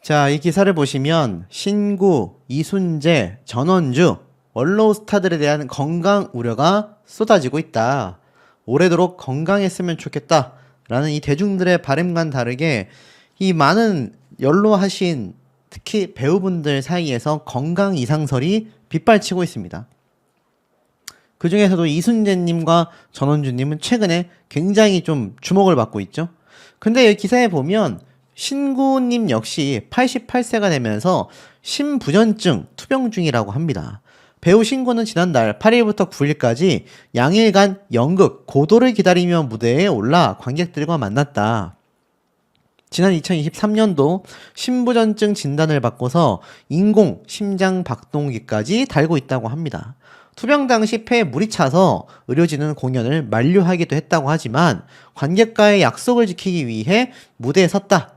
자, 이 기사를 보시면 신구, 이순재, 전원주, 원로우 스타들에 대한 건강 우려가 쏟아지고 있다. 오래도록 건강했으면 좋겠다. 라는 이 대중들의 바람과는 다르게 이 많은 연로하신 특히 배우분들 사이에서 건강 이상설이 빗발치고 있습니다. 그 중에서도 이순재님과 전원주님은 최근에 굉장히 좀 주목을 받고 있죠. 근데 이 기사에 보면 신구님 역시 88세가 되면서 심부전증 투병 중이라고 합니다. 배우 신구는 지난달 8일부터 9일까지 양일간 연극 고도를 기다리며 무대에 올라 관객들과 만났다. 지난 2023년도 심부전증 진단을 받고서 인공 심장 박동기까지 달고 있다고 합니다. 투병 당시 폐에 물이 차서 의료진은 공연을 만류하기도 했다고 하지만 관객과의 약속을 지키기 위해 무대에 섰다.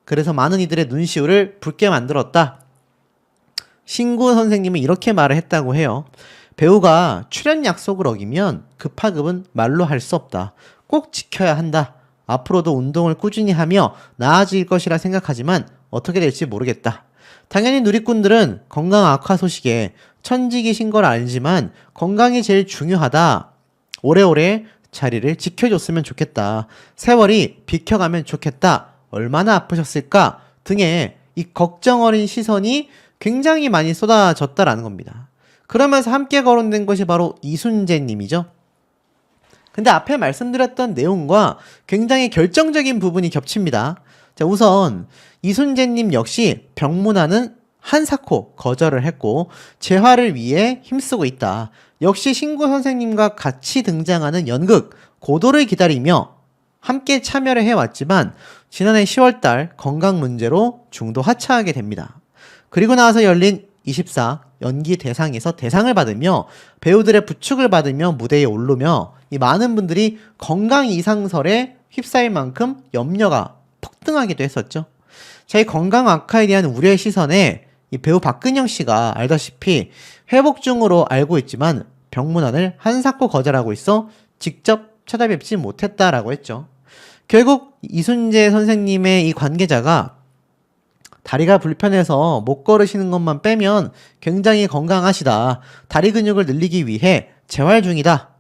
그래서 많은 이들의 눈시울을 붉게 만들었다. 신구 선생님은 이렇게 말을 했다고 해요. 배우가 출연 약속을 어기면 급하급은 말로 할 수 없다. 꼭 지켜야 한다. 앞으로도 운동을 꾸준히 하며 나아질 것이라 생각하지만 어떻게 될지 모르겠다. 당연히 누리꾼들은 건강 악화 소식에 천직이신 걸 알지만 건강이 제일 중요하다. 오래오래 자리를 지켜줬으면 좋겠다. 세월이 비켜가면 좋겠다. 얼마나 아프셨을까 등의 이 걱정 어린 시선이 굉장히 많이 쏟아졌다라는 겁니다. 그러면서 함께 거론된 것이 바로 이순재님이죠. 근데 앞에 말씀드렸던 내용과 굉장히 결정적인 부분이 겹칩니다. 자, 우선 이순재님 역시 병문안은 한사코 거절을 했고 재활을 위해 힘쓰고 있다. 역시 신구 선생님과 같이 등장하는 연극 고도를 기다리며 함께 참여를 해왔지만 지난해 10월달 건강 문제로 중도 하차하게 됩니다. 그리고 나서 열린 24 연기 대상에서 대상을 받으며 배우들의 부축을 받으며 무대에 오르며 이 많은 분들이 건강 이상설에 휩싸일 만큼 염려가 폭등하기도 했었죠. 자, 이 건강 악화에 대한 우려의 시선에 이 배우 박근영 씨가 알다시피 회복 중으로 알고 있지만 병문안을 한사코 거절하고 있어 직접 찾아뵙지 못했다라고 했죠. 결국 이순재 선생님의 이 관계자가 다리가 불편해서 못 걸으시는 것만 빼면 굉장히 건강하시다. 다리 근육을 늘리기 위해 재활 중이다.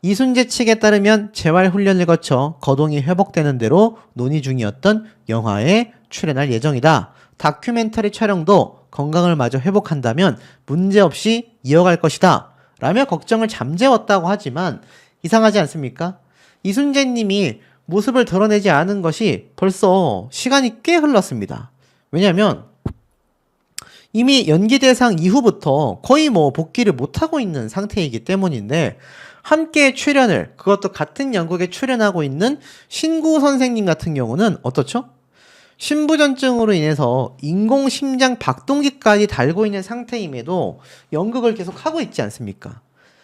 이순재 측에 따르면 재활 훈련을 거쳐 거동이 회복되는 대로 논의 중이었던 영화에 출연할 예정이다. 다큐멘터리 촬영도 건강을 마저 회복한다면 문제없이 이어갈 것이다. 라며 걱정을 잠재웠다고 하지만 이상하지 않습니까? 이순재 님이 모습을 드러내지 않은 것이 벌써 시간이 꽤 흘렀습니다. 왜냐면 이미 연기 대상 이후부터 거의 복귀를 못하고 있는 상태이기 때문인데 함께 출연을 그것도 같은 연극에 출연하고 있는 신구 선생님 같은 경우는 어떻죠? 심부전증으로 인해서 인공심장 박동기까지 달고 있는 상태임에도 연극을 계속 하고 있지 않습니까?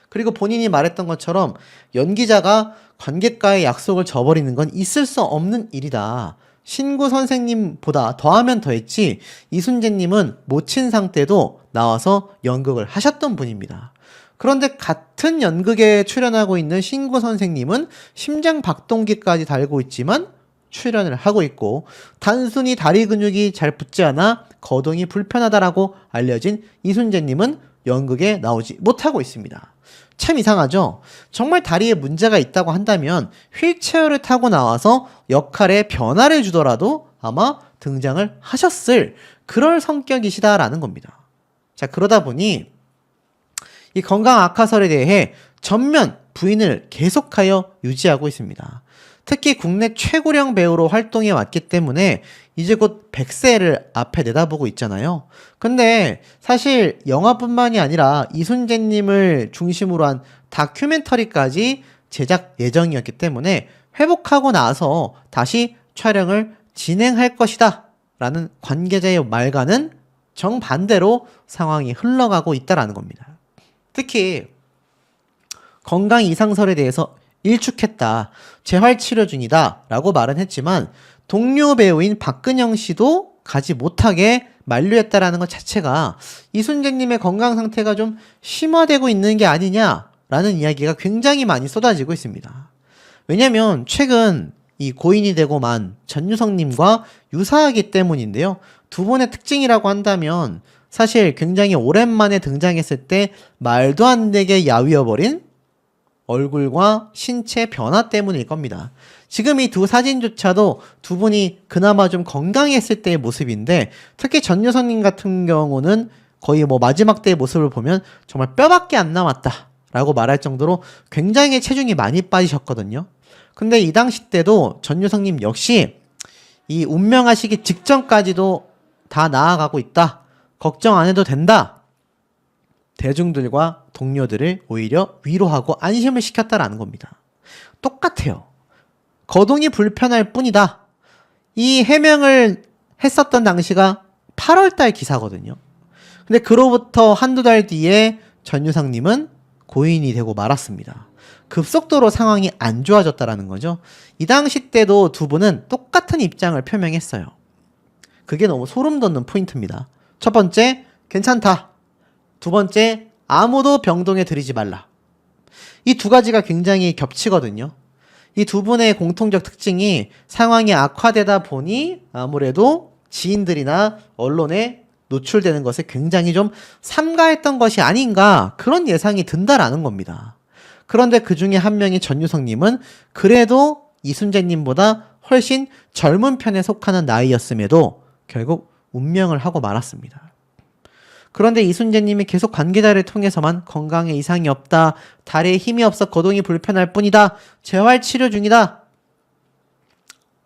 그리고 본인이 말했던 것처럼 연기자가 관객과의 약속을 저버리는 건 있을 수 없는 일이다. 신구 선생님보다 더하면 더했지 이순재님은 못 친 상태도 나와서 연극을 하셨던 분입니다. 그런데 같은 연극에 출연하고 있는 신구 선생님은 심장 박동기까지 달고 있지만 출연을 하고 있고 단순히 다리 근육이 잘 붙지 않아 거동이 불편하다라고 알려진 이순재님은 연극에 나오지 못하고 있습니다. 참 이상하죠? 정말 다리에 문제가 있다고 한다면 휠체어를 타고 나와서 역할에 변화를 주더라도 아마 등장을 하셨을 그럴 성격이시다라는 겁니다. 자, 그러다 보니 이 건강 악화설에 대해 전면 부인을 계속하여 유지하고 있습니다. 특히 국내 최고령 배우로 활동해 왔기 때문에 이제 곧 100세를 앞에 내다보고 있잖아요. 근데 사실 영화뿐만이 아니라 이순재님을 중심으로 한 다큐멘터리까지 제작 예정이었기 때문에 회복하고 나서 다시 촬영을 진행할 것이다 라는 관계자의 말과는 정반대로 상황이 흘러가고 있다는 겁니다. 특히 건강 이상설에 대해서 일축했다. 재활치료 중이다. 라고 말은 했지만 동료 배우인 박근영 씨도 가지 못하게 만류했다라는 것 자체가 이순재님의 건강 상태가 좀 심화되고 있는 게 아니냐라는 이야기가 굉장히 많이 쏟아지고 있습니다. 왜냐면 최근 이 고인이 되고 만 전유성님과 유사하기 때문인데요. 두 분의 특징이라고 한다면 사실 굉장히 오랜만에 등장했을 때 말도 안 되게 야위어버린 얼굴과 신체 변화 때문일 겁니다. 지금 이 두 사진조차도 두 분이 그나마 좀 건강했을 때의 모습인데, 특히 전유성님 같은 경우는 거의 뭐 마지막 때의 모습을 보면 정말 뼈밖에 안 남았다 라고 말할 정도로 굉장히 체중이 많이 빠지셨거든요. 근데 이 당시 때도 전유성님 역시 이 운명하시기 직전까지도 다 나아가고 있다, 걱정 안 해도 된다, 대중들과 동료들을 오히려 위로하고 안심을 시켰다라는 겁니다. 똑같아요. 거동이 불편할 뿐이다. 이 해명을 했었던 당시가 8월달 기사거든요. 근데 그로부터 한두 달 뒤에 전유상님은 고인이 되고 말았습니다. 급속도로 상황이 안 좋아졌다라는 거죠. 이 당시 때도 두 분은 똑같은 입장을 표명했어요. 그게 너무 소름 돋는 포인트입니다. 첫 번째, 괜찮다. 두 번째, 아무도 병동에 들이지 말라. 이 두 가지가 굉장히 겹치거든요. 이 두 분의 공통적 특징이 상황이 악화되다 보니 아무래도 지인들이나 언론에 노출되는 것에 굉장히 좀 삼가했던 것이 아닌가, 그런 예상이 든다라는 겁니다. 그런데 그 중에 한 명이 전유성님은 그래도 이순재님보다 훨씬 젊은 편에 속하는 나이였음에도 결국 운명을 하고 말았습니다. 그런데 이순재님이 계속 관계자를 통해서만 건강에 이상이 없다, 다리에 힘이 없어 거동이 불편할 뿐이다, 재활치료 중이다.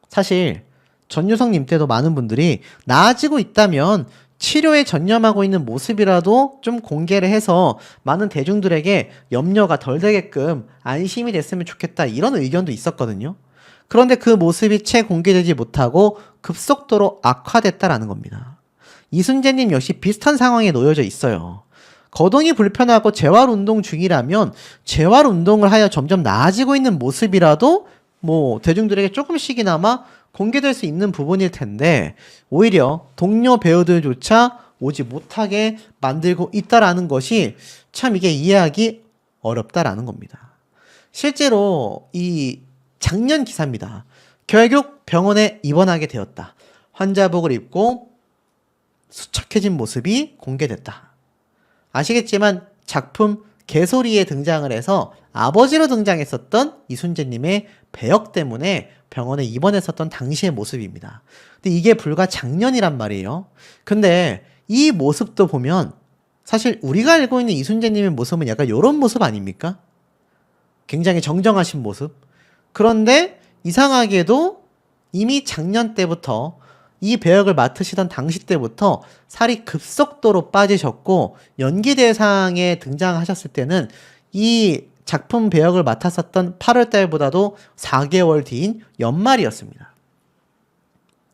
사실 전유성님 때도 많은 분들이 나아지고 있다면 치료에 전념하고 있는 모습이라도 좀 공개를 해서 많은 대중들에게 염려가 덜 되게끔 안심이 됐으면 좋겠다, 이런 의견도 있었거든요. 그런데 그 모습이 채 공개되지 못하고 급속도로 악화됐다라는 겁니다. 이순재님 역시 비슷한 상황에 놓여져 있어요. 거동이 불편하고 재활운동 중이라면 재활운동을 하여 점점 나아지고 있는 모습이라도 뭐 대중들에게 조금씩이나마 공개될 수 있는 부분일 텐데, 오히려 동료 배우들조차 오지 못하게 만들고 있다라는 것이 참 이게 이해하기 어렵다라는 겁니다. 실제로 이 작년 기사입니다. 결국 병원에 입원하게 되었다. 환자복을 입고 수척해진 모습이 공개됐다. 아시겠지만 작품 개소리에 등장을 해서 아버지로 등장했었던 이순재님의 배역 때문에 병원에 입원했었던 당시의 모습입니다. 근데 이게 불과 작년이란 말이에요. 근데 이 모습도 보면 사실 우리가 알고 있는 이순재님의 모습은 약간 이런 모습 아닙니까? 굉장히 정정하신 모습. 그런데 이상하게도 이미 작년 때부터 이 배역을 맡으시던 당시 때부터 살이 급속도로 빠지셨고, 연기 대상에 등장하셨을 때는 이 작품 배역을 맡았었던 8월 달보다도 4개월 뒤인 연말이었습니다.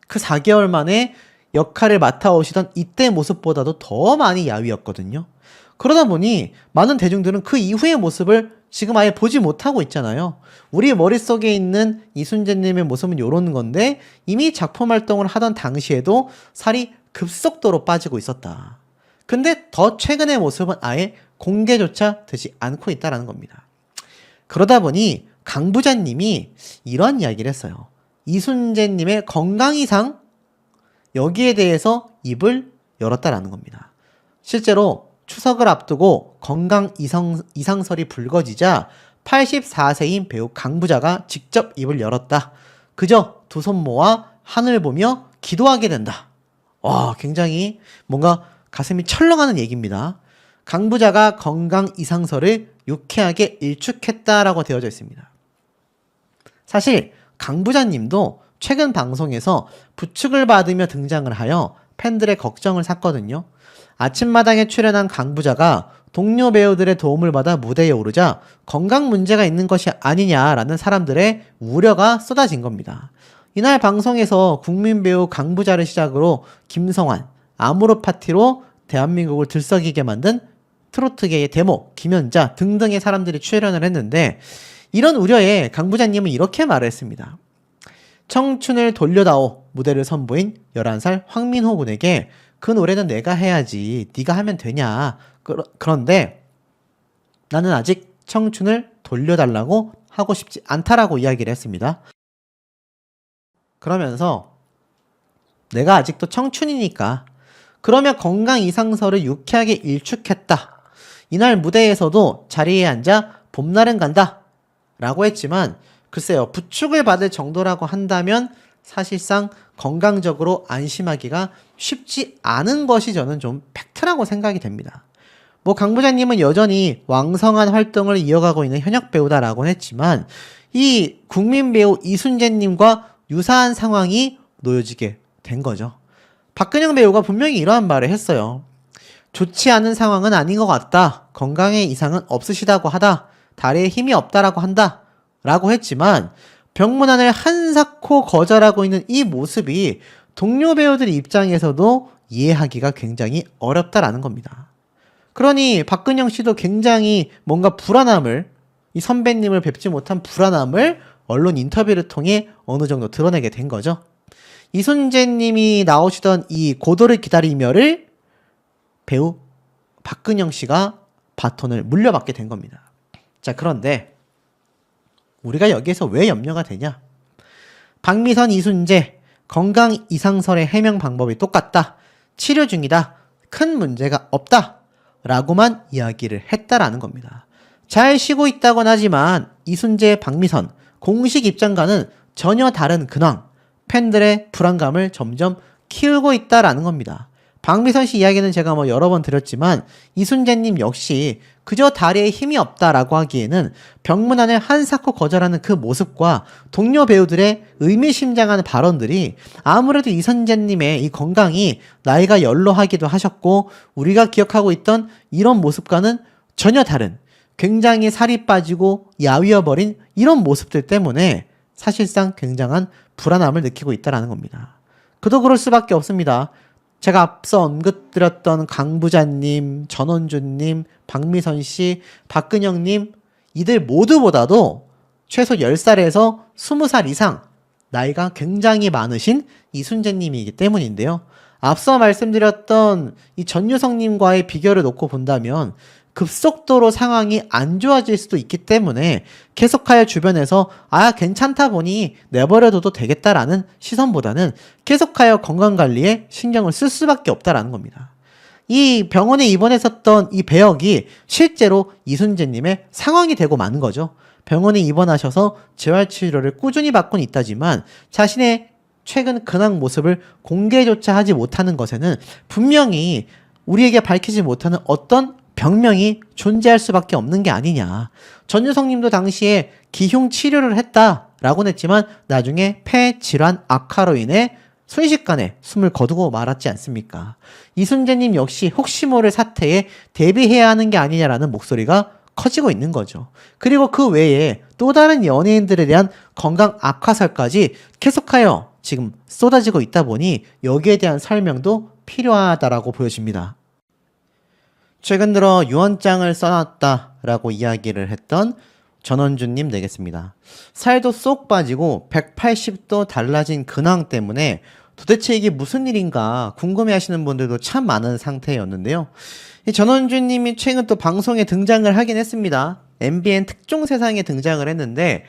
그 4개월 만에 역할을 맡아오시던 이때 모습보다도 더 많이 야위였거든요. 그러다 보니 많은 대중들은 그 이후의 모습을 지금 아예 보지 못하고 있잖아요. 우리 머릿속에 있는 이순재님의 모습은 이런 건데 이미 작품 활동을 하던 당시에도 살이 급속도로 빠지고 있었다. 근데 더 최근의 모습은 아예 공개조차 되지 않고 있다는 겁니다. 그러다 보니 강 부자님이 이런 이야기를 했어요. 이순재님의 건강 이상, 여기에 대해서 입을 열었다라는 겁니다. 실제로 추석을 앞두고 건강 이상설이 불거지자 84세인 배우 강 부자가 직접 입을 열었다. 그저 두 손 모아 하늘 보며 기도하게 된다. 와, 굉장히 뭔가 가슴이 철렁하는 얘기입니다. 강 부자가 건강 이상설을 유쾌하게 일축했다라고 되어져 있습니다. 사실 강 부자님도 최근 방송에서 부축을 받으며 등장을 하여 팬들의 걱정을 샀거든요. 아침마당에 출연한 강 부자가 동료 배우들의 도움을 받아 무대에 오르자 건강 문제가 있는 것이 아니냐라는 사람들의 우려가 쏟아진 겁니다. 이날 방송에서 국민 배우 강 부자를 시작으로 김성환, 아모르 파티로 대한민국을 들썩이게 만든 트로트계의 대모, 김연자 등등의 사람들이 출연을 했는데, 이런 우려에 강 부자님은 이렇게 말을 했습니다. 청춘을 돌려다오 무대를 선보인 11살 황민호 군에게 그 노래는 내가 해야지, 네가 하면 되냐. 그런데 나는 아직 청춘을 돌려달라고 하고 싶지 않다라고 이야기를 했습니다. 그러면서 내가 아직도 청춘이니까. 그러며 건강 이상설을 유쾌하게 일축했다. 이날 무대에서도 자리에 앉아 봄날은 간다 라고 했지만 글쎄요, 부축을 받을 정도라고 한다면 사실상 건강적으로 안심하기가 쉽지 않은 것이 저는 좀 팩트라고 생각이 됩니다. 뭐 강 부장님은 여전히 왕성한 활동을 이어가고 있는 현역 배우다라고 했지만 이 국민 배우 이순재님과 유사한 상황이 놓여지게 된 거죠. 박근영 배우가 분명히 이러한 말을 했어요. 좋지 않은 상황은 아닌 것 같다. 건강에 이상은 없으시다고 하다. 다리에 힘이 없다라고 한다. 라고 했지만 병문안을 한사코 거절하고 있는 이 모습이 동료 배우들 입장에서도 이해하기가 굉장히 어렵다라는 겁니다. 그러니 박근영 씨도 굉장히 뭔가 불안함을, 이 선배님을 뵙지 못한 불안함을 언론 인터뷰를 통해 어느 정도 드러내게 된 거죠. 이순재 님이 나오시던 이 고도를 기다리며를 배우 박근영 씨가 바톤을 물려받게 된 겁니다. 자, 그런데 우리가 여기에서 왜 염려가 되냐? 박미선, 이순재 건강 이상설의 해명 방법이 똑같다. 치료 중이다. 큰 문제가 없다. 라고만 이야기를 했다라는 겁니다. 잘 쉬고 있다곤 하지만 이순재, 박미선 공식 입장과는 전혀 다른 근황, 팬들의 불안감을 점점 키우고 있다라는 겁니다. 박미선 씨 이야기는 제가 뭐 여러 번 드렸지만 이순재님 역시 그저 다리에 힘이 없다라고 하기에는 병문안을 한사코 거절하는 그 모습과 동료 배우들의 의미심장한 발언들이 아무래도 이순재님의 이 건강이 나이가 연로하기도 하셨고 우리가 기억하고 있던 이런 모습과는 전혀 다른 굉장히 살이 빠지고 야위어버린 이런 모습들 때문에 사실상 굉장한 불안함을 느끼고 있다는 겁니다. 그도 그럴 수밖에 없습니다. 제가 앞서 언급드렸던 강 부장님, 전원주님, 박미선 씨, 박근영님 이들 모두보다도 최소 10살에서 20살 이상 나이가 굉장히 많으신 이순재님이기 때문인데요. 앞서 말씀드렸던 이 전유성님과의 비교를 놓고 본다면 급속도로 상황이 안 좋아질 수도 있기 때문에 계속하여 주변에서 괜찮다 보니 내버려둬도 되겠다라는 시선보다는 계속하여 건강관리에 신경을 쓸 수밖에 없다라는 겁니다. 이 병원에 입원했었던 이 배역이 실제로 이순재님의 상황이 되고 마는 거죠. 병원에 입원하셔서 재활치료를 꾸준히 받고는 있다지만 자신의 최근 근황 모습을 공개조차 하지 못하는 것에는 분명히 우리에게 밝히지 못하는 어떤 병명이 존재할 수밖에 없는 게 아니냐. 전유성 님도 당시에 기흉 치료를 했다라고는 했지만 나중에 폐 질환 악화로 인해 순식간에 숨을 거두고 말았지 않습니까? 이순재 님 역시 혹시 모를 사태에 대비해야 하는 게 아니냐라는 목소리가 커지고 있는 거죠. 그리고 그 외에 또 다른 연예인들에 대한 건강 악화설까지 계속하여 지금 쏟아지고 있다 보니 여기에 대한 설명도 필요하다라고 보여집니다. 최근 들어 유언장을 써놨다라고 이야기를 했던 전원주님 되겠습니다. 살도 쏙 빠지고 180도 달라진 근황 때문에 도대체 이게 무슨 일인가 궁금해하시는 분들도 참 많은 상태였는데요. 이 전원주님이 최근 또 방송에 등장을 하긴 했습니다. MBN 특종세상에 등장을 했는데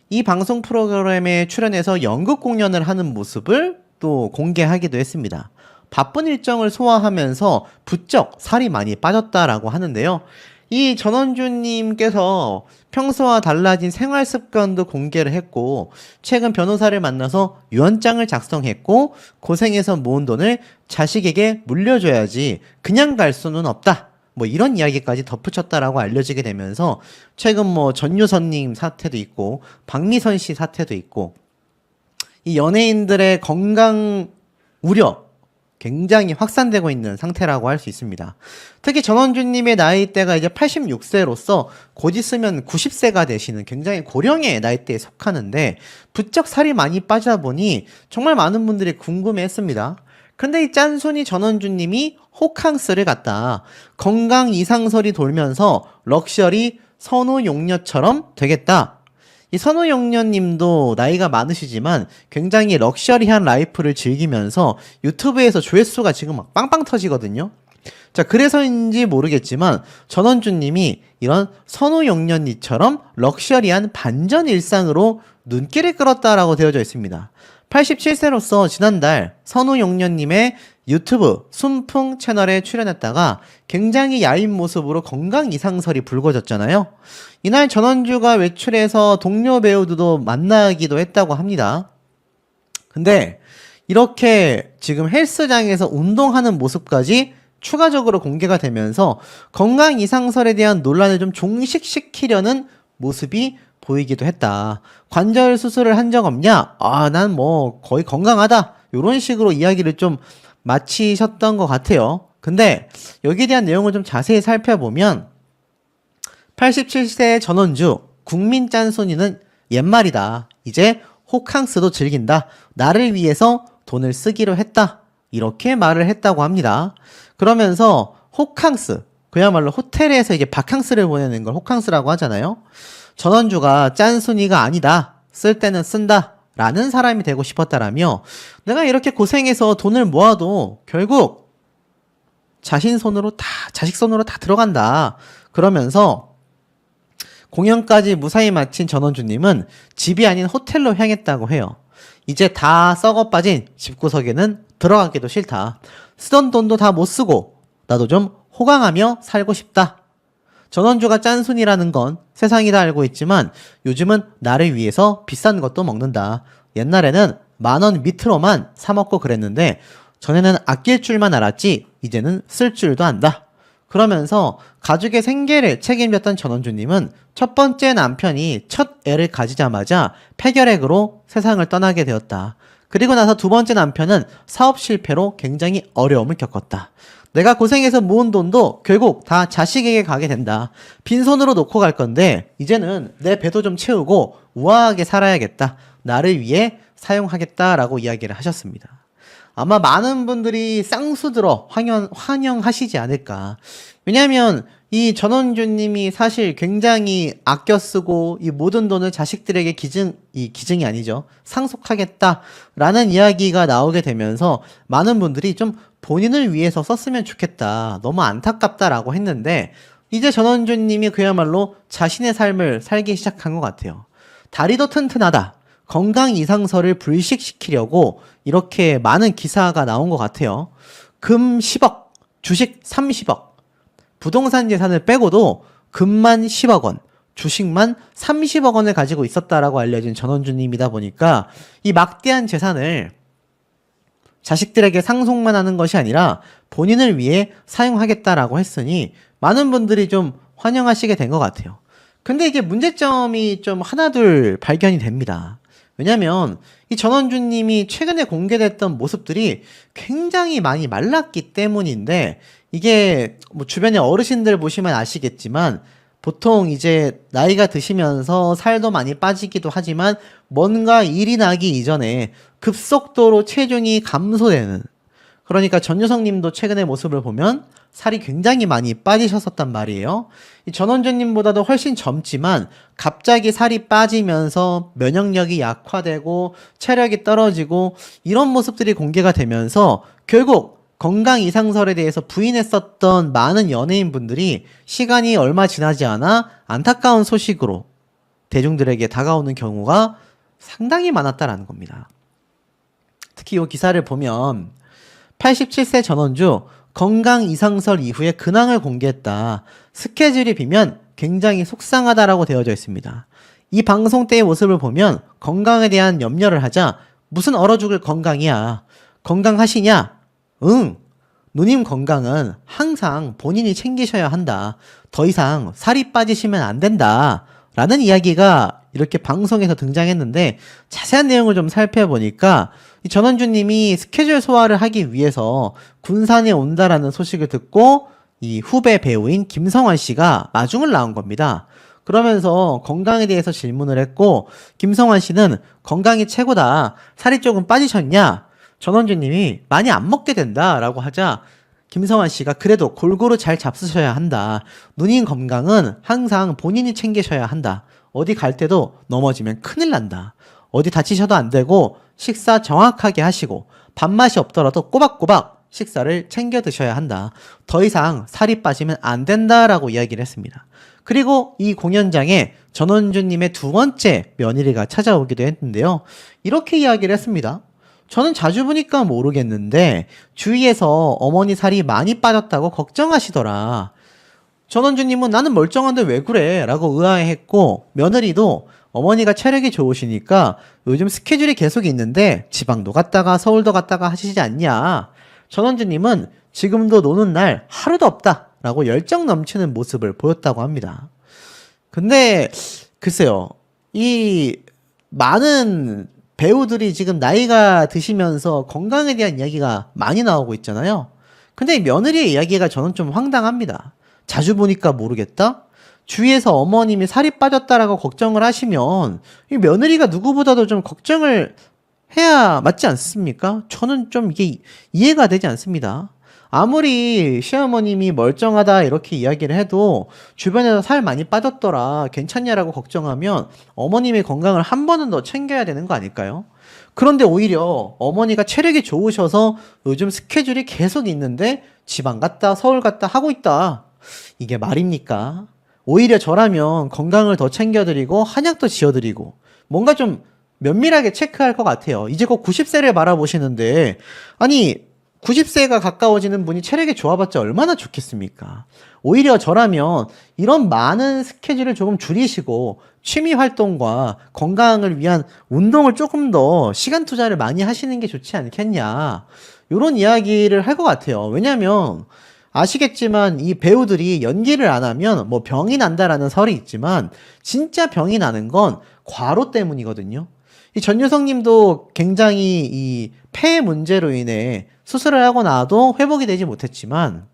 이 방송 프로그램에 출연해서 연극 공연을 하는 모습을 또 공개하기도 했습니다. 바쁜 일정을 소화하면서 부쩍 살이 많이 빠졌다라고 하는데요. 이 전원주님께서 평소와 달라진 생활 습관도 공개를 했고 최근 변호사를 만나서 유언장을 작성했고 고생해서 모은 돈을 자식에게 물려줘야지 그냥 갈 수는 없다. 뭐 이런 이야기까지 덧붙였다라고 알려지게 되면서 최근 뭐 전유선님 사태도 있고 박미선 씨 사태도 있고 이 연예인들의 건강 우려 굉장히 확산되고 있는 상태라고 할 수 있습니다. 특히 전원주님의 나이대가 이제 86세로서 곧 있으면 90세가 되시는 굉장히 고령의 나이대에 속하는데 부쩍 살이 많이 빠지다 보니 정말 많은 분들이 궁금해했습니다. 근데 이 짠순이 전원주님이 호캉스를 갔다. 건강 이상설이 돌면서 럭셔리 선우용녀처럼 되겠다. 이 선우용녀님도 나이가 많으시지만 굉장히 럭셔리한 라이프를 즐기면서 유튜브에서 조회수가 지금 막 빵빵 터지거든요. 자, 그래서인지 모르겠지만 전원주님이 이런 선우용녀님처럼 럭셔리한 반전 일상으로 눈길을 끌었다라고 되어져 있습니다. 87세로서 지난달 선우용련님의 유튜브 순풍 채널에 출연했다가 굉장히 야인 모습으로 건강 이상설이 불거졌잖아요. 이날 전원주가 외출해서 동료 배우들도 만나기도 했다고 합니다. 근데 이렇게 지금 헬스장에서 운동하는 모습까지 추가적으로 공개가 되면서 건강 이상설에 대한 논란을 좀 종식시키려는 모습이 보이기도 했다. 관절 수술을 한 적 없냐? 난 뭐 거의 건강하다. 이런 식으로 이야기를 좀 마치셨던 것 같아요. 근데 여기에 대한 내용을 좀 자세히 살펴보면 87세 전원주 국민 짠순이는 옛말이다. 이제 호캉스도 즐긴다. 나를 위해서 돈을 쓰기로 했다. 이렇게 말을 했다고 합니다. 그러면서 호캉스, 그야말로 호텔에서 이제 바캉스를 보내는 걸 호캉스라고 하잖아요. 전원주가 짠순이가 아니다. 쓸 때는 쓴다. 라는 사람이 되고 싶었다라며 내가 이렇게 고생해서 돈을 모아도 결국 자식 손으로 다 들어간다. 그러면서 공연까지 무사히 마친 전원주님은 집이 아닌 호텔로 향했다고 해요. 이제 다 썩어 빠진 집구석에는 들어가기도 싫다. 쓰던 돈도 다 못 쓰고 나도 좀 호강하며 살고 싶다. 전원주가 짠순이라는 건 세상이 다 알고 있지만 요즘은 나를 위해서 비싼 것도 먹는다. 옛날에는 10,000원 밑으로만 사 먹고 그랬는데 전에는 아낄 줄만 알았지 이제는 쓸 줄도 안다. 그러면서 가족의 생계를 책임졌던 전원주님은 첫 번째 남편이 첫 애를 가지자마자 폐결핵으로 세상을 떠나게 되었다. 그리고 나서 두 번째 남편은 사업 실패로 굉장히 어려움을 겪었다. 내가 고생해서 모은 돈도 결국 다 자식에게 가게 된다. 빈손으로 놓고 갈 건데 이제는 내 배도 좀 채우고 우아하게 살아야겠다. 나를 위해 사용하겠다라고 이야기를 하셨습니다. 아마 많은 분들이 쌍수들어 환영하시지 않을까. 왜냐하면 이 전원주님이 사실 굉장히 아껴 쓰고 이 모든 돈을 자식들에게 기증이 아니죠. 상속하겠다라는 이야기가 나오게 되면서 많은 분들이 좀 본인을 위해서 썼으면 좋겠다. 너무 안타깝다라고 했는데 이제 전원주님이 그야말로 자신의 삶을 살기 시작한 것 같아요. 다리도 튼튼하다. 건강 이상설을 불식시키려고 이렇게 많은 기사가 나온 것 같아요. 금 10억, 주식 30억, 부동산 재산을 빼고도 금만 10억 원, 주식만 30억 원을 가지고 있었다라고 알려진 전원주님이다 보니까 이 막대한 재산을 자식들에게 상속만 하는 것이 아니라 본인을 위해 사용하겠다라고 했으니 많은 분들이 좀 환영하시게 된 것 같아요. 근데 이게 문제점이 좀 하나둘 발견이 됩니다. 왜냐면 이 전원주님이 최근에 공개됐던 모습들이 굉장히 많이 말랐기 때문인데 이게 뭐 주변에 어르신들 보시면 아시겠지만 보통 이제 나이가 드시면서 살도 많이 빠지기도 하지만 뭔가 일이 나기 이전에 급속도로 체중이 감소되는, 그러니까 전유성님도 최근의 모습을 보면 살이 굉장히 많이 빠지셨었단 말이에요. 이 전원주님보다도 훨씬 젊지만 갑자기 살이 빠지면서 면역력이 약화되고 체력이 떨어지고 이런 모습들이 공개가 되면서 결국 건강 이상설에 대해서 부인했었던 많은 연예인분들이 시간이 얼마 지나지 않아 안타까운 소식으로 대중들에게 다가오는 경우가 상당히 많았다라는 겁니다. 특히 이 기사를 보면 87세 전원주 건강 이상설 이후에 근황을 공개했다. 스케줄이 비면 굉장히 속상하다라고 되어져 있습니다. 이 방송 때의 모습을 보면 건강에 대한 염려를 하자 무슨 얼어 죽을 건강이야. 건강하시냐? 응. 누님 건강은 항상 본인이 챙기셔야 한다. 더 이상 살이 빠지시면 안 된다. 라는 이야기가 이렇게 방송에서 등장했는데 자세한 내용을 좀 살펴보니까 이 전원주님이 스케줄 소화를 하기 위해서 군산에 온다라는 소식을 듣고 이 후배 배우인 김성환 씨가 마중을 나온 겁니다. 그러면서 건강에 대해서 질문을 했고 김성환 씨는 건강이 최고다. 살이 조금 빠지셨냐? 전원주님이 많이 안 먹게 된다 라고 하자 김성환 씨가 그래도 골고루 잘 잡수셔야 한다. 누님 건강은 항상 본인이 챙기셔야 한다. 어디 갈 때도 넘어지면 큰일 난다. 어디 다치셔도 안 되고 식사 정확하게 하시고 밥맛이 없더라도 꼬박꼬박 식사를 챙겨 드셔야 한다. 더 이상 살이 빠지면 안 된다라고 이야기를 했습니다. 그리고 이 공연장에 전원주님의 두 번째 며느리가 찾아오기도 했는데요. 이렇게 이야기를 했습니다. 저는 자주 보니까 모르겠는데 주위에서 어머니 살이 많이 빠졌다고 걱정하시더라. 전원주님은 나는 멀쩡한데 왜 그래? 라고 의아해했고, 며느리도 어머니가 체력이 좋으시니까 요즘 스케줄이 계속 있는데 지방도 갔다가 서울도 갔다가 하시지 않냐. 전원주님은 지금도 노는 날 하루도 없다 라고 열정 넘치는 모습을 보였다고 합니다. 근데 글쎄요, 이 많은 배우들이 지금 나이가 드시면서 건강에 대한 이야기가 많이 나오고 있잖아요. 근데 이 며느리의 이야기가 저는 좀 황당합니다. 자주 보니까 모르겠다? 주위에서 어머님이 살이 빠졌다라고 걱정을 하시면 이 며느리가 누구보다도 좀 걱정을 해야 맞지 않습니까? 저는 좀 이게 이해가 되지 않습니다. 아무리 시어머님이 멀쩡하다 이렇게 이야기를 해도 주변에서 살 많이 빠졌더라 괜찮냐라고 걱정하면 어머님의 건강을 한 번은 더 챙겨야 되는 거 아닐까요? 그런데 오히려 어머니가 체력이 좋으셔서 요즘 스케줄이 계속 있는데 지방 갔다 서울 갔다 하고 있다. 이게 말입니까? 오히려 저라면 건강을 더 챙겨드리고 한약도 지어드리고 뭔가 좀 면밀하게 체크할 것 같아요. 이제 곧 90세를 바라보시는데 아니 90세가 가까워지는 분이 체력이 좋아봤자 얼마나 좋겠습니까? 오히려 저라면 이런 많은 스케줄을 조금 줄이시고 취미 활동과 건강을 위한 운동을 조금 더 시간 투자를 많이 하시는 게 좋지 않겠냐. 이런 이야기를 할 것 같아요. 왜냐면 아시겠지만 이 배우들이 연기를 안 하면 뭐 병이 난다라는 설이 있지만 진짜 병이 나는 건 과로 때문이거든요. 이 전유성 님도 굉장히 이 폐 문제로 인해 수술을 하고 나도 회복이 되지 못했지만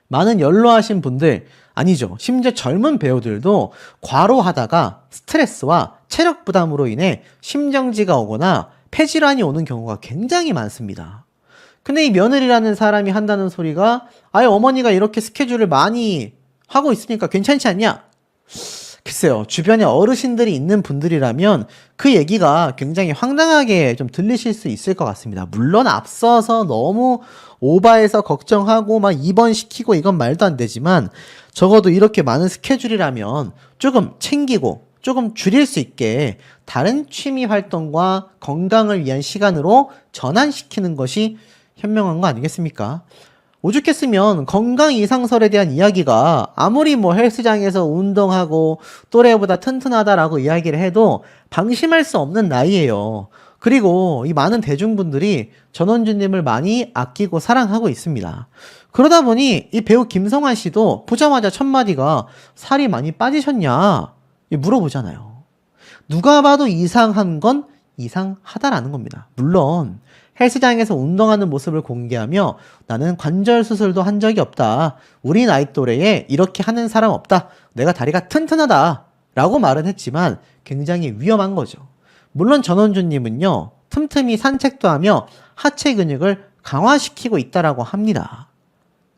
많은 연로하신 분들 아니죠. 심지어 젊은 배우들도 과로하다가 스트레스와 체력 부담으로 인해 심정지가 오거나 폐질환이 오는 경우가 굉장히 많습니다. 근데 이 며느리라는 사람이 한다는 소리가 아예 어머니가 이렇게 스케줄을 많이 하고 있으니까 괜찮지 않냐? 글쎄요. 주변에 어르신들이 있는 분들이라면 그 얘기가 굉장히 황당하게 좀 들리실 수 있을 것 같습니다. 물론 앞서서 너무 오바해서 걱정하고 막 입원시키고 이건 말도 안 되지만 적어도 이렇게 많은 스케줄이라면 조금 챙기고 조금 줄일 수 있게 다른 취미 활동과 건강을 위한 시간으로 전환시키는 것이 현명한 거 아니겠습니까? 오죽했으면 건강 이상설에 대한 이야기가 아무리 뭐 헬스장에서 운동하고 또래보다 튼튼하다라고 이야기를 해도 방심할 수 없는 나이예요. 그리고 이 많은 대중분들이 전원주님을 많이 아끼고 사랑하고 있습니다. 그러다 보니 이 배우 김성환 씨도 보자마자 첫 마디가 살이 많이 빠지셨냐 물어보잖아요. 누가 봐도 이상한 건 이상하다라는 겁니다. 물론 헬스장에서 운동하는 모습을 공개하며 나는 관절 수술도 한 적이 없다. 우리 나이 또래에 이렇게 하는 사람 없다. 내가 다리가 튼튼하다. 라고 말은 했지만 굉장히 위험한 거죠. 물론 전원주님은요. 틈틈이 산책도 하며 하체 근육을 강화시키고 있다라고 합니다.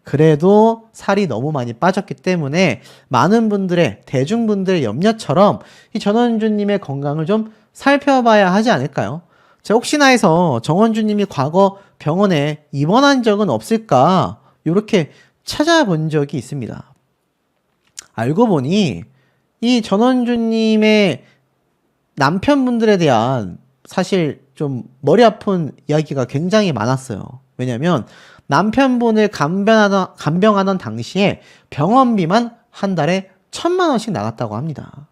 그래도 살이 너무 많이 빠졌기 때문에 많은 분들의 대중분들의 염려처럼 이 전원주님의 건강을 좀 살펴봐야 하지 않을까요? 자, 혹시나 해서 정원주님이 과거 병원에 입원한 적은 없을까? 이렇게 찾아본 적이 있습니다. 알고 보니 이 전원주님의 남편분들에 대한 사실 좀 머리 아픈 이야기가 굉장히 많았어요. 왜냐면 남편분을 간병하던 당시에 병원비만 한 달에 1,000만 원씩 나갔다고 합니다.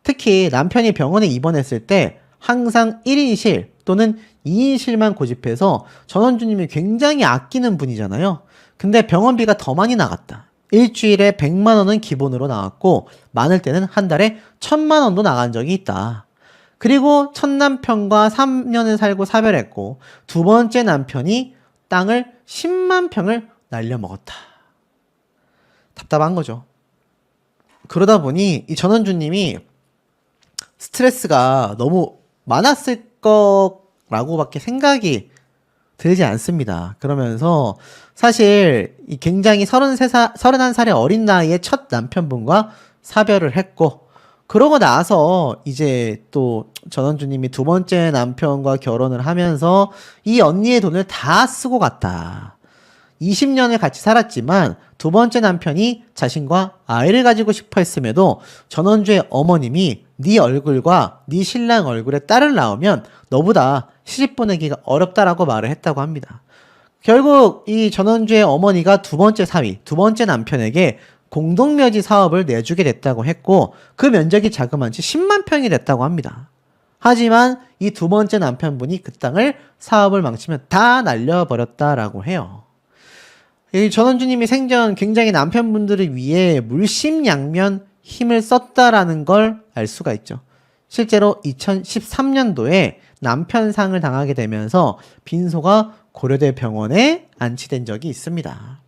특히 남편이 병원에 입원했을 때 항상 1인실 또는 2인실만 고집해서 전원주님이 굉장히 아끼는 분이잖아요. 근데 병원비가 더 많이 나갔다. 일주일에 100만 원은 기본으로 나왔고 많을 때는 한 달에 1,000만 원도 나간 적이 있다. 그리고 첫 남편과 3년을 살고 사별했고 두 번째 남편이 땅을 10만 평을 날려먹었다. 답답한 거죠. 그러다 보니 이 전원주님이 스트레스가 너무 많았을 거라고밖에 생각이 들지 않습니다. 그러면서 사실 이 굉장히 31살의 어린 나이에 첫 남편분과 사별을 했고 그러고 나서 이제 또 전원주님이 두 번째 남편과 결혼을 하면서 이 언니의 돈을 다 쓰고 갔다. 20년을 같이 살았지만 두 번째 남편이 자신과 아이를 가지고 싶어 했음에도 전원주의 어머님이 네 얼굴과 네 신랑 얼굴에 딸을 낳으면 너보다 시집 보내기가 어렵다라고 말을 했다고 합니다. 결국 이 전원주의 어머니가 두 번째 사위, 두 번째 남편에게 공동묘지 사업을 내주게 됐다고 했고 그 면적이 자그마치 10만 평이 됐다고 합니다. 하지만 이 두 번째 남편분이 그 땅을 사업을 망치면 다 날려버렸다라고 해요. 이 전원주님이 생전 굉장히 남편분들을 위해 물심양면 힘을 썼다라는 걸 알 수가 있죠. 실제로 2013년도에 남편 상을 당하게 되면서 빈소가 고려대 병원에 안치된 적이 있습니다.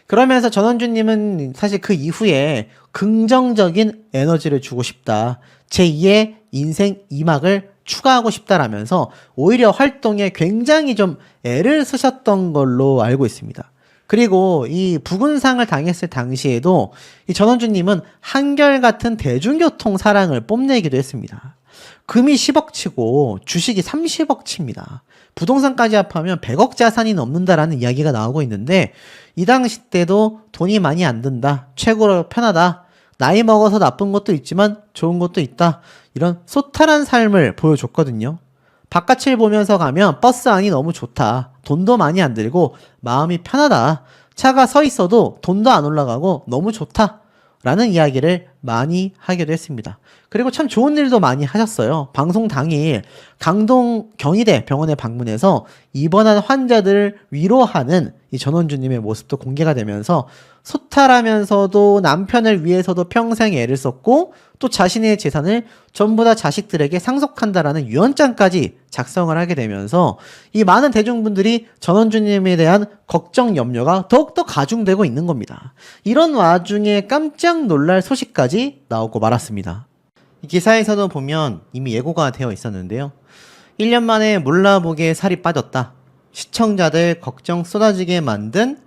그러면서 전원주님은 사실 그 이후에 긍정적인 에너지를 주고 싶다. 제2의 인생 2막을 추가하고 싶다라면서 오히려 활동에 굉장히 좀 애를 쓰셨던 걸로 알고 있습니다. 그리고 이 부군상을 당했을 당시에도 이 전원주님은 한결같은 대중교통 사랑을 뽐내기도 했습니다. 금이 10억 치고 주식이 30억 칩니다. 부동산까지 합하면 100억 자산이 넘는다라는 이야기가 나오고 있는데 이 당시 때도 돈이 많이 안 든다. 최고로 편하다. 나이 먹어서 나쁜 것도 있지만 좋은 것도 있다. 이런 소탈한 삶을 보여줬거든요. 바깥을 보면서 가면 버스 안이 너무 좋다. 돈도 많이 안 들고 마음이 편하다. 차가 서 있어도 돈도 안 올라가고 너무 좋다. 라는 이야기를 많이 하기도 했습니다. 그리고 참 좋은 일도 많이 하셨어요. 방송 당일 강동 경희대 병원에 방문해서 입원한 환자들을 위로하는 이 전원주님의 모습도 공개가 되면서 소탈하면서도 남편을 위해서도 평생 애를 썼고 또 자신의 재산을 전부 다 자식들에게 상속한다라는 유언장까지 작성을 하게 되면서 이 많은 대중분들이 전원주님에 대한 걱정 염려가 더욱더 가중되고 있는 겁니다. 이런 와중에 깜짝 놀랄 소식까지 나오고 말았습니다. 이 기사에서도 보면 이미 예고가 되어 있었는데요. 1년 만에 몰라보게 살이 빠졌다. 시청자들 걱정 쏟아지게 만든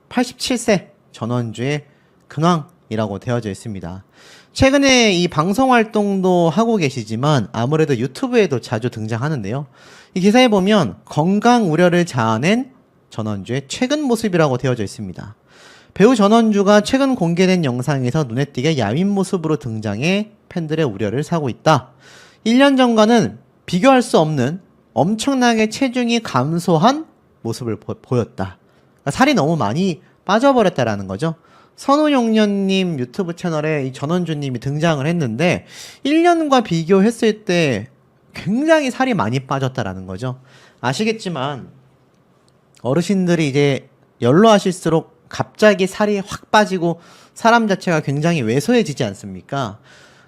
87세 전원주의 근황이라고 되어져 있습니다. 최근에 이 방송 활동도 하고 계시지만 아무래도 유튜브에도 자주 등장하는데요. 이 기사에 보면 건강 우려를 자아낸 전원주의 최근 모습이라고 되어져 있습니다. 배우 전원주가 최근 공개된 영상에서 눈에 띄게 야윈 모습으로 등장해 팬들의 우려를 사고 있다. 1년 전과는 비교할 수 없는 엄청나게 체중이 감소한 모습을 보였다. 그러니까 살이 너무 많이 빠져버렸다라는 거죠. 선우용련님 유튜브 채널에 이 전원주님이 등장을 했는데 1년과 비교했을 때 굉장히 살이 많이 빠졌다라는 거죠. 아시겠지만 어르신들이 이제 연로하실수록 갑자기 살이 확 빠지고 사람 자체가 굉장히 왜소해지지 않습니까?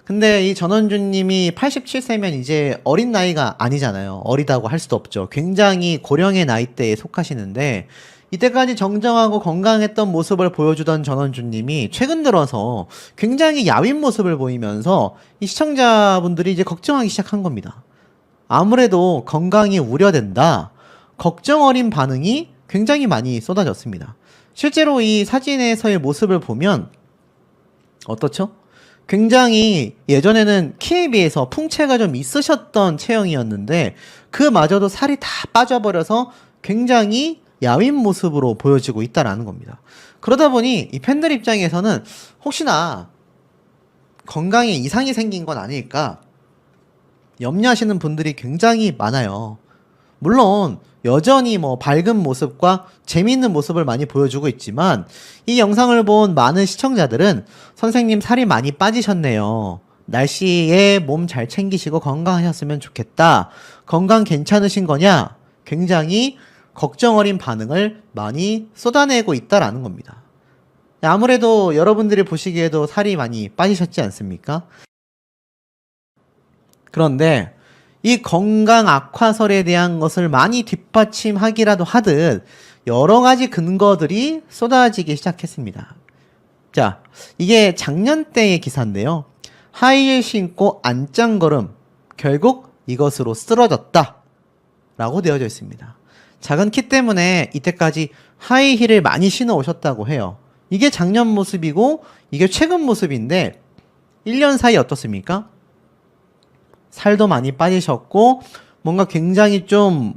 근데 이 전원주님이 87세면 이제 어린 나이가 아니잖아요. 어리다고 할 수도 없죠. 굉장히 고령의 나이대에 속하시는데 이때까지 정정하고 건강했던 모습을 보여주던 전원주님이 최근 들어서 굉장히 야윈 모습을 보이면서 이 시청자분들이 이제 걱정하기 시작한 겁니다. 아무래도 건강이 우려된다. 걱정 어린 반응이 굉장히 많이 쏟아졌습니다. 실제로 이 사진에서의 모습을 보면 어떻죠? 굉장히 예전에는 키에 비해서 풍채가 좀 있으셨던 체형이었는데 그마저도 살이 다 빠져버려서 굉장히 야윈 모습으로 보여지고 있다라는 겁니다. 그러다 보니 이 팬들 입장에서는 혹시나 건강에 이상이 생긴 건 아닐까 염려하시는 분들이 굉장히 많아요. 물론 여전히 뭐 밝은 모습과 재미있는 모습을 많이 보여주고 있지만 이 영상을 본 많은 시청자들은 선생님 살이 많이 빠지셨네요. 날씨에 몸 잘 챙기시고 건강하셨으면 좋겠다. 건강 괜찮으신 거냐? 굉장히 걱정 어린 반응을 많이 쏟아내고 있다라는 겁니다. 아무래도 여러분들이 보시기에도 살이 많이 빠지셨지 않습니까? 그런데 이 건강 악화설에 대한 것을 많이 뒷받침하기라도 하듯 여러 가지 근거들이 쏟아지기 시작했습니다. 자, 이게 작년 때의 기사인데요. 하이힐 신고 안짱걸음 결국 이것으로 쓰러졌다 라고 되어져 있습니다. 작은 키 때문에 이때까지 하이힐을 많이 신어 오셨다고 해요. 이게 작년 모습이고 이게 최근 모습인데 1년 사이 어떻습니까? 살도 많이 빠지셨고 뭔가 굉장히 좀